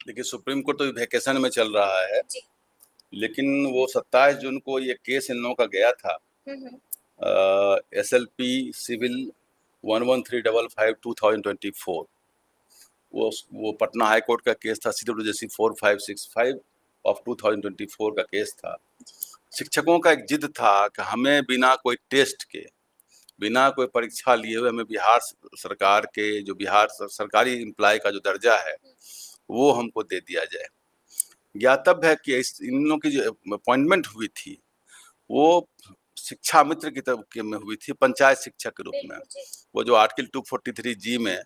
देखिए, supreme court तो vacation में चल रहा है, जी। लेकिन वो 27 जून को ये केस इन लोगों का गया था, हम्म। SLP civil 11355/2024। वो पटना हाई कोर्ट का केस था, CWJC 4565 ऑफ 2024 का केस था। शिक्षकों का एक जिद था कि हमें बिना कोई टेस्ट के, बिना कोई परीक्षा लिए हुए हमें बिहार सरकार के जो बिहार सरकारी एम्प्लॉय का जो दर्जा है वो हमको दे दिया जाए। ज्ञातव्य है कि इन लोगों की जो अपॉइंटमेंट हुई थी वो शिक्षा मित्र की तरफ के में हुई थी, पंचायत शिक्षक के रूप में। बिल्कुल जी। वो जो आर्टिकल 243G में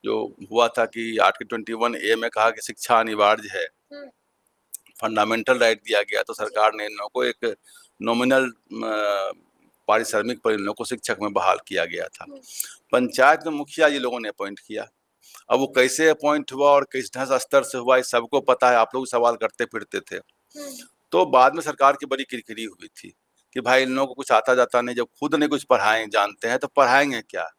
जो हुआ था कि आर्टिकल 21A में कहा कि शिक्षा अनिवार्य है, फंडामेंटल राइट दिया गया, तो सरकार ने इन लोगों को एक नॉमिनल पारिश्रमिक पर इन लोगों को शिक्षक में बहाल किया गया था। पंचायत में मुखिया ये लोगों ने अपॉइंट किया। अब वो कैसे अपॉइंट हुआ और किस स्तर से हुआ, इस सबको पता है, आप लोग सवाल करते फिरते थे। तो बाद में सरकार की बड़ी किरकिरी हुई थी कि भाई इन लोगों को कुछ आता जाता नहीं, जब खुद नहीं कुछ पढ़ाए जानते हैं तो पढ़ाएंगे क्या।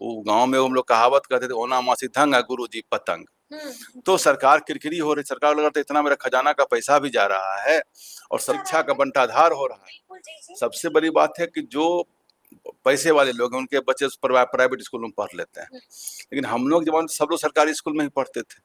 वो गांव में हम लोग कहावत करते थे, ओना मासी धंग गुरु जी पतंग। तो सरकार किरकिरी हो रही, सरकार लगा था इतना मेरा खजाना का पैसा भी जा रहा है और शिक्षा का बंटाधार हो रहा है। सबसे बड़ी बात है कि जो पैसे वाले लोग हैं उनके बच्चे प्राइवेट स्कूल में पढ़ लेते हैं, लेकिन हम लोग जब सब लोग सरकारी स्कूल में ही पढ़ते थे।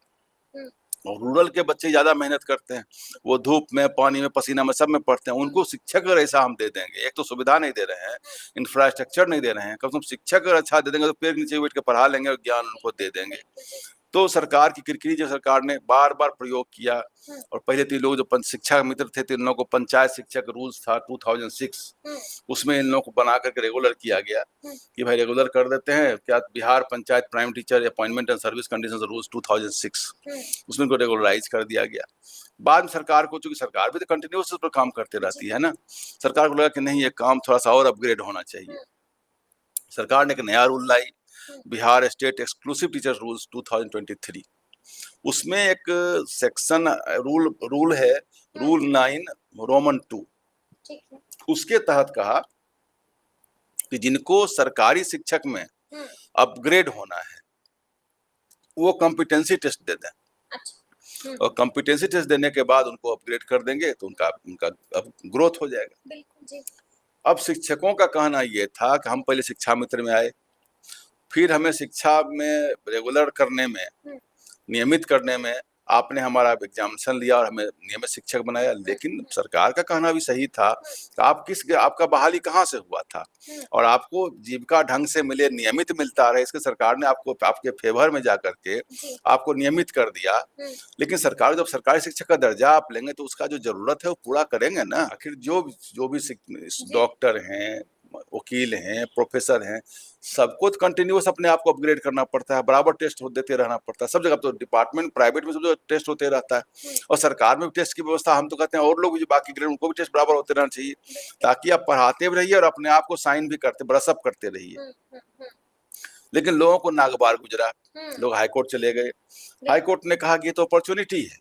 और रूरल के बच्चे ज्यादा मेहनत करते हैं, वो धूप में, पानी में, पसीना में, सब में पढ़ते हैं। उनको शिक्षक अगर ऐसा हम दे देंगे, एक तो सुविधा नहीं दे रहे हैं, इंफ्रास्ट्रक्चर नहीं दे रहे हैं, कम से कम शिक्षक अगर अच्छा दे देंगे तो पेड़ के नीचे बैठ के पढ़ा लेंगे और ज्ञान उनको दे देंगे। तो सरकार की किरकिरी जो सरकार ने बार बार प्रयोग किया, और पहले तो लोग जो शिक्षा मित्र थे तो इन लोगों को पंचायत शिक्षक रूल्स था 2006, उसमें इन लोगों को बना करके रेगुलर किया गया कि भाई रेगुलर कर देते हैं क्या, Bihar panchayat primary teacher appointment and service conditions rules 2006, उसमें को रेगुलराइज कर दिया गया। बाद में सरकार को, चूंकि सरकार भी तो कंटिन्यूस पर काम करते रहती है ना, सरकार को लगा कि नहीं ये काम थोड़ा सा और अपग्रेड होना चाहिए। सरकार ने एक नया रूल लाई, Bihar state exclusive teacher rules 2023। उसमें एक सेक्शन रूल है, रूल 9 रोमन 2। उसके तहत कहा कि जिनको सरकारी शिक्षक में अपग्रेड होना है वो कॉम्पिटेंसी टेस्ट दे दें, और कॉम्पिटेंसी टेस्ट देने के बाद उनको अपग्रेड कर देंगे तो उनका अब ग्रोथ हो जाएगा। बिल्कुल जी। अब शिक्षकों का कहना ये था कि हम पहले शिक्षा मित्र में आए, फिर हमें शिक्षा में रेगुलर करने में, नियमित करने में आपने हमारा एग्जामिनेशन लिया और हमें नियमित शिक्षक बनाया। लेकिन सरकार का कहना भी सही था कि आपका बहाली कहाँ से हुआ था, और आपको जीविका ढंग से मिले, नियमित मिलता रहे, इसके सरकार ने आपको आपके फेवर में जाकर के आपको नियमित कर दिया। लेकिन सरकार जब सरकारी शिक्षक का दर्जा आप लेंगे तो उसका जो जरूरत है वो पूरा करेंगे ना। आखिर जो भी डॉक्टर हैं, वकील हैं, प्रोफेसर हैं, सबको तो कंटिन्यूस अपने आप को अपग्रेड करना पड़ता है, बराबर टेस्ट देते रहना पड़ता है सब जगह। तो डिपार्टमेंट प्राइवेट में सब जगह टेस्ट होते रहता है, और सरकार में भी टेस्ट की व्यवस्था। हम तो कहते हैं और लोग जो बाकी ग्रेड उनको भी टेस्ट बराबर होते रहना चाहिए, ताकि आप पढ़ाते भी रहिए और अपने आप को साइन भी करते, ब्रशअप करते रहिए। लेकिन लोगों को नागवार गुजरा, लोग हाईकोर्ट चले गए। हाईकोर्ट ने कहा कि ये तो अपॉर्चुनिटी है,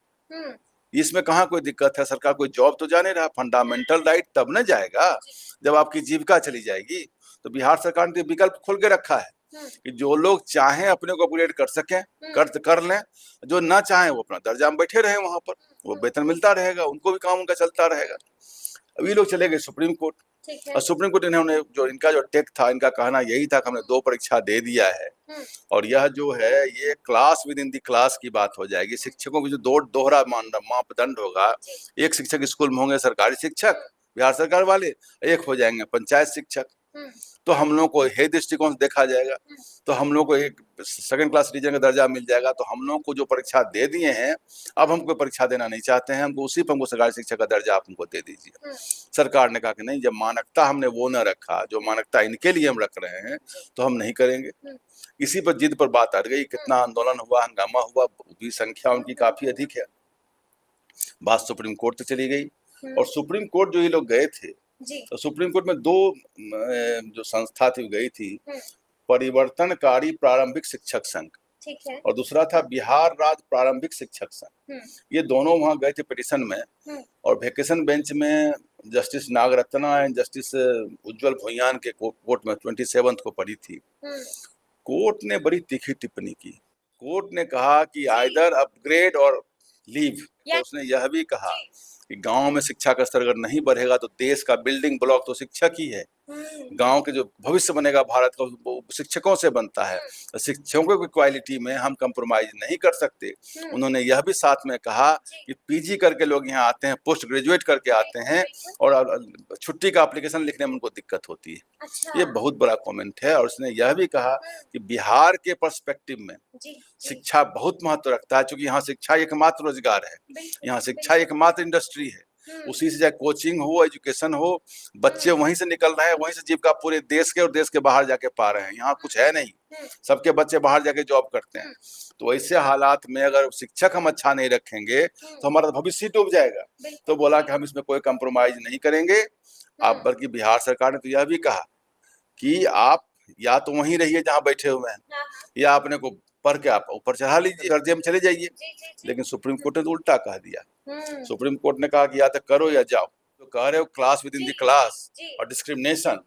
इसमें कहाँ कोई दिक्कत है, सरकार कोई जॉब तो जा नहीं रहा, फंडामेंटल राइट तब न जाएगा जब आपकी जीविका चली जाएगी। तो बिहार सरकार ने विकल्प खोल के रखा है कि जो लोग चाहें अपने को अपग्रेड कर सकें, कर लें, जो ना चाहें वो अपना दर्जा में बैठे रहे, वहां पर वो वेतन मिलता रहेगा, उनको भी काम उनका चलता रहेगा। अब ये लोग चले गए सुप्रीम कोर्ट, और सुप्रीम कोर्ट इन्होंने जो इनका जो टेक था, इनका कहना यही था कि हमने 2 परीक्षा दे दिया है, और यह जो है ये class with in the class की बात हो जाएगी। शिक्षकों की जो दोहरा मापदंड होगा, एक शिक्षक स्कूल में होंगे सरकारी शिक्षक बिहार सरकार वाले, एक हो जाएंगे पंचायत शिक्षक। तो हम लोग को हे दृष्टिकोण से देखा जाएगा, तो हम लोग को एक सेकंड क्लास रीजन का दर्जा मिल जाएगा। तो हम लोग को जो परीक्षा दे दिए हैं, अब हमको परीक्षा देना नहीं चाहते हैं, हमको उसी पर हमको सरकारी शिक्षक का दर्जा आप हमको दे दीजिए। सरकार ने कहा कि नहीं, जब मानकता हमने वो न रखा जो मानकता इनके लिए हम रख रहे हैं, तो हम नहीं करेंगे। इसी पर जिद पर बात अड़ गई, कितना आंदोलन हुआ, हंगामा हुआ, भी संख्या उनकी काफी अधिक है। बात सुप्रीम कोर्ट तक चली गई, और सुप्रीम कोर्ट जो ये लोग गए थे, तो सुप्रीम कोर्ट में 2 जो संस्था थी गई थी, परिवर्तनकारी प्रारंभिक शिक्षक संघ, और दूसरा था बिहार राज्य प्रारंभिक शिक्षक संघ। ये दोनों वहां गए थे पिटिशन में, और वेकेशन बेंच में जस्टिस नागरत्ना एंड जस्टिस उज्जवल भुइयान के कोर्ट में 27 को पड़ी थी। कोर्ट ने बड़ी तीखी टिप्पणी की। कोर्ट ने कहा कि आइदर अपग्रेड और लीव। तो उसने यह भी कहा कि गांव में शिक्षा का स्तर अगर नहीं बढ़ेगा तो देश का बिल्डिंग ब्लॉक तो शिक्षक ही है। गांव के जो भविष्य बनेगा भारत का वो शिक्षकों से बनता है। शिक्षकों की क्वालिटी में हम कंप्रोमाइज नहीं कर सकते। उन्होंने यह भी साथ में कहा कि पीजी करके लोग यहाँ आते हैं, पोस्ट ग्रेजुएट करके आते हैं और छुट्टी का एप्लीकेशन लिखने में उनको दिक्कत होती है। ये बहुत बड़ा कमेंट है। और उसने यह भी कहा कि बिहार के पर्सपेक्टिव में शिक्षा बहुत महत्व रखता है, क्योंकि यहाँ शिक्षा एकमात्र रोजगार है, यहाँ शिक्षा एकमात्र इंडस्ट्री है। उसी से चाहे कोचिंग हो, एजुकेशन हो, बच्चे वहीं से निकल रहे हैं, वहीं से जीविका पूरे देश के और देश के बाहर जाके पा रहे हैं। यहाँ कुछ है नहीं, सबके बच्चे बाहर जाके जॉब करते हैं। तो ऐसे हालात में अगर शिक्षक हम अच्छा नहीं रखेंगे तो हमारा भविष्य डूब जाएगा। तो बोला कि हम इसमें कोई कंप्रोमाइज नहीं करेंगे। आप बल्कि बिहार सरकार ने तो यह भी कहा कि आप या तो वहीं रहिए जहाँ बैठे हुए हैं, या अपने को पढ़ के आप ऊपर चढ़ा लीजिए, कर्जे में चले जाइए। लेकिन सुप्रीम कोर्ट ने तो उल्टा कह दिया। सुप्रीम कोर्ट ने कहा कि या तो करो या जाओ। तो कह रहे हो class with in the class और डिस्क्रिमिनेशन,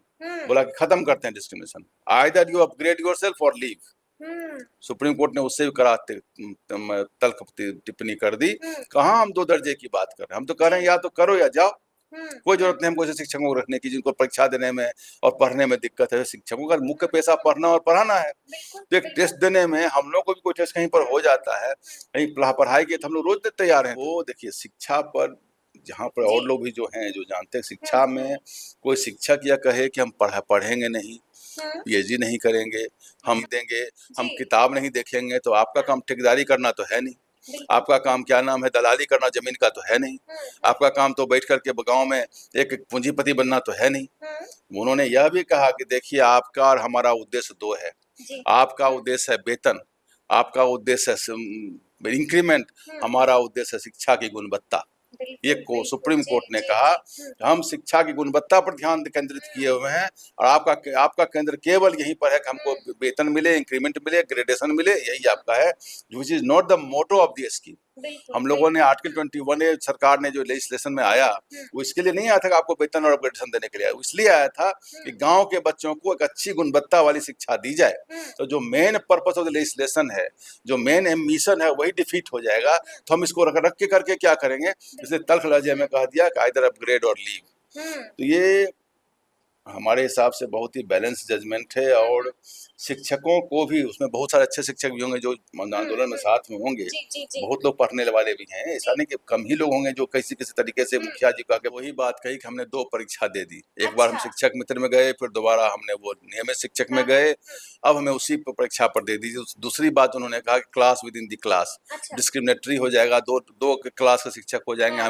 बोला कि खत्म करते हैं discrimination, either you upgrade yourself और लीव। सुप्रीम कोर्ट ने उससे भी कड़ा तल्ख टिप्पणी कर दी। कहाँ हम 2 दर्जे की बात कर रहे हैं, हम तो कह रहे हैं या तो करो या जाओ। कोई जरूरत नहीं हमको ऐसे शिक्षकों को रखने की जिनको परीक्षा देने में और पढ़ने में दिक्कत है। शिक्षकों का मुख्य पेशा पढ़ना और पढ़ाना है। तो एक टेस्ट देने में हम लोग को भी कोई टेस्ट कहीं पर हो जाता है, कहीं पढ़ाई के तो हम लोग रोज देते तैयार हैं। वो देखिए शिक्षा पर जहाँ पर और लोग भी जो हैं जो जानते हैं शिक्षा में, कोई शिक्षक यह कहे कि हम पढ़ेंगे नहीं, पीएचडी नहीं करेंगे, हम देंगे, हम किताब नहीं देखेंगे, तो आपका काम ठेकेदारी करना तो है नहीं, आपका काम क्या नाम है दलाली करना जमीन का तो है नहीं, आपका काम तो बैठ करके गांव में एक पूंजीपति बनना तो है नहीं। उन्होंने यह भी कहा कि देखिए आपका और हमारा उद्देश्य 2 है। आपका उद्देश्य है वेतन, आपका उद्देश्य है इंक्रीमेंट, हमारा उद्देश्य है शिक्षा की गुणवत्ता। ये सुप्रीम कोर्ट ने कहा हम शिक्षा की गुणवत्ता पर ध्यान केंद्रित किए हुए हैं और आपका केंद्र केवल यहीं पर है कि हमको वेतन मिले, इंक्रीमेंट मिले, ग्रेडेशन मिले, यही आपका है, which is not the motto of the scheme. हम लोगों ने आर्टिकल 21A सरकार ने जो लेजिस्लेशन में आया वो इसके लिए नहीं आया था कि आपको वेतन और अपग्रेडेशन देने के लिए, इसलिए आया था कि गांव के बच्चों को एक अच्छी गुणवत्ता वाली शिक्षा दी जाए। तो जो main purpose of the legislation है, जो मेन मिशन है, वही डिफीट हो जाएगा। तो हम इसको रख के करके क्या करेंगे, इसलिए तल्ख लहजे में कह दिया कि आइदर अपग्रेड और लीव। तो ये हमारे हिसाब से बहुत ही बैलेंस जजमेंट है। और शिक्षकों को भी उसमें बहुत सारे अच्छे शिक्षक भी होंगे जो आंदोलन में साथ में होंगे। बहुत लोग पढ़ने वाले भी हैं, ऐसा नहीं कि कम ही लोग होंगे जो किसी तरीके से मुखिया जी का वही बात कही कि हमने 2 परीक्षा दे दी। एक बार हम शिक्षक मित्र में गए, फिर दोबारा हमने वो नियमित शिक्षक में गए, अब हमें उसी परीक्षा पर दे दीजिए। दूसरी बात उन्होंने कहा कि class with in the class discriminatory हो जाएगा, 2 क्लास के शिक्षक हो जाएंगे,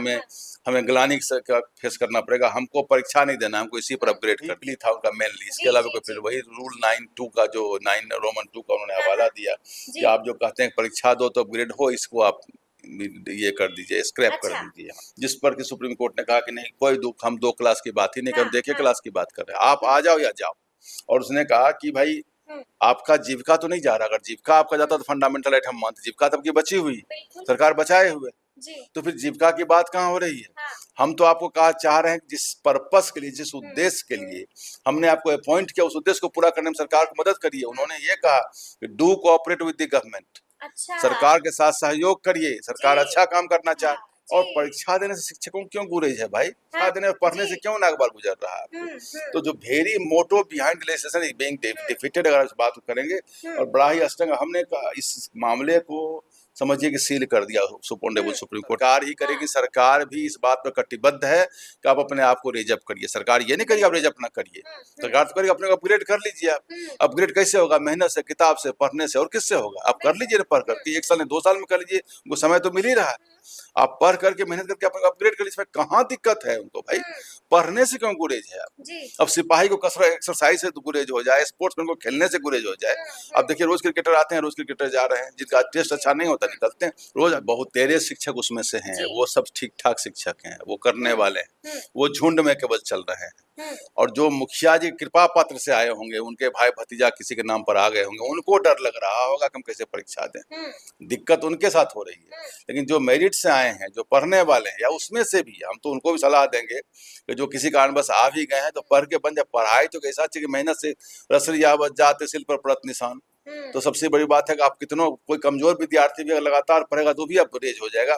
हमें ग्लानि फेस करना पड़ेगा, हमको परीक्षा नहीं देना, हमको इसी पर अपग्रेड कर ली था उनका मेनली। इसके अलावा कोई फिर वही रूल 9(2) का जो 9 रोमन 2 का उन्होंने हवाला दिया कि आप जो कहते हैं परीक्षा दो तो अपग्रेड हो, इसको आप ये कर दीजिए, स्क्रैप कर दीजिए। जिस पर कि सुप्रीम कोर्ट ने कहा कि नहीं कोई हम 2 क्लास की बात ही नहीं कर, देखिए क्लास की बात कर रहे हैं, आप आ जाओ या जाओ। और उसने कहा कि भाई आपका जीविका तो नहीं जा रहा, अगर जीविका आपका जाता तो फंडामेंटल राइट हम मानते, जीविका तब की बची हुई, सरकार बचाए हुए, तो फिर जीविका की बात कहाँ हो रही है। हम तो आपको कहा चाह रहे हैं कि जिस पर्पस के लिए, जिस उद्देश्य के लिए हमने आपको अपॉइंट किया, उस उद्देश्य को पूरा करने में सरकार को मदद करिए। उन्होंने ये कहा कि do cooperate with the government, सरकार के साथ सहयोग करिए, सरकार अच्छा काम करना चाहे। और परीक्षा देने से शिक्षकों को क्यों गुरेज है भाई, परीक्षा देने और पढ़ने से क्यों नागबार गुजर रहा है। तो जो very motto behind legislation is being defeated, अगर इस बात को करेंगे, और बड़ा ही अष्टंग हमने इस मामले को समझिए कि सील कर दिया सुप्रीम कोर्ट। सरकार ही करेगी, सरकार भी इस बात पर कटिबद्ध है कि आप अपने आप को रेजअप करिए। सरकार ये नहीं करिए आप रेजअप ना करिए, सरकार तो करेगी अपने को अपग्रेड कर लीजिए। आप अपग्रेड कैसे होगा, मेहनत से, किताब से, पढ़ने से, और किससे होगा। आप कर लीजिए पढ़ करके, 1 साल में 2 साल में कर लीजिए, उनको समय तो मिल ही रहा है। आप पढ़ करके मेहनत करके अपने अपग्रेड कर लीजिए, इसमें कहाँ दिक्कत है उनको भाई। पढ़ने से क्यों गुरेज है आप। अब सिपाही को कसरत एक्सरसाइज से गुरेज हो जाए, स्पोर्ट्समैन को खेलने से गुरेज हो जाए। अब देखिए रोज क्रिकेटर आते हैं, रोज क्रिकेटर जा रहे हैं, जिनका टेस्ट अच्छा नहीं होता निकलते हैं रोज। बहुत तेरे शिक्षक उसमें से हैं, वो सब ठीक ठाक शिक्षक हैं, वो करने वाले हैं, वो झुंड में केवल चल रहे हैं। और जो मुखिया जी कृपा पात्र से आए होंगे, उनके भाई भतीजा किसी के नाम पर आ गए होंगे, उनको डर लग रहा होगा कि हम कैसे परीक्षा दें, दिक्कत उनके साथ हो रही है। लेकिन जो मेरिट से आए हैं, जो पढ़ने वाले हैं, या उसमें से भी हम तो उनको भी सलाह देंगे कि जो किसी कारणवश आ भी गए हैं तो पढ़ के बन जाए। पढ़ाई तो कैसा चाहिए, मेहनत से रसरिया जाते सिल पर पड़त निशान। तो सबसे बड़ी बात है कि आप कितनों कोई कमजोर विद्यार्थी भी अगर लगातार पढ़ेगा तो भी अपग्रेड हो जाएगा।